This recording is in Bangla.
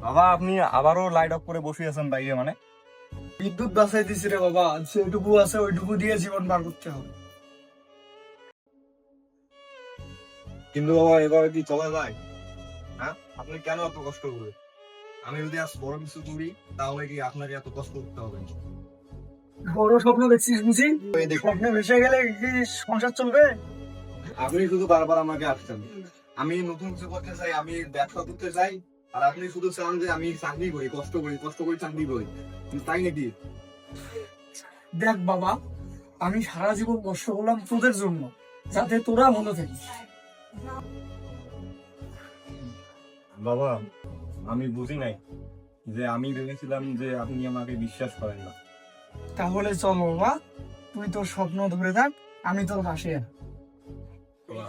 বাবা আপনি আবারও লাইট অফ করে বসে আছেন বাইরে মানে? বিদ্যুৎ বাঁচাই দিছি রে বাবা, যেটুকু আছে ওইটুকু দিয়ে জীবন পার করতে হবে। কিন্তু বাবা এভাবে কি চলা যায়? হ্যাঁ, আপনি কেন এত কষ্ট করবেন? আমি যদি আজ বড় কিছু করি তাহলে কি আপনাকে এত কষ্ট করতে হবে? বড় স্বপ্ন দেখছিস বুঝি? এই দেখুন, স্বপ্নে ভেসে গেলে কি সংসার চলবে? আপনি শুধু বারবার আমাকে আসছেন। আমি নতুন কিছু করতে চাই, আমি ব্যবসা করতে চাই, আর আপনি শুধু চান যে আমি চাকরি করি, কষ্ট করি চাকরি করি। তাই নাকি? দেখ বাবা, আমি সারা জীবন কষ্ট করলাম তোদের জন্য, যাতে তোরা ভালো থাকিস। বাবা আমি বুঝি নাই যে আমি ভেবেছিলাম যে আপনি আমাকে বিশ্বাস করেন না। তাহলে চল বাবা, তুই তোর স্বপ্ন ধরে থাক, আমি তোর পাশে আছি। বাবা,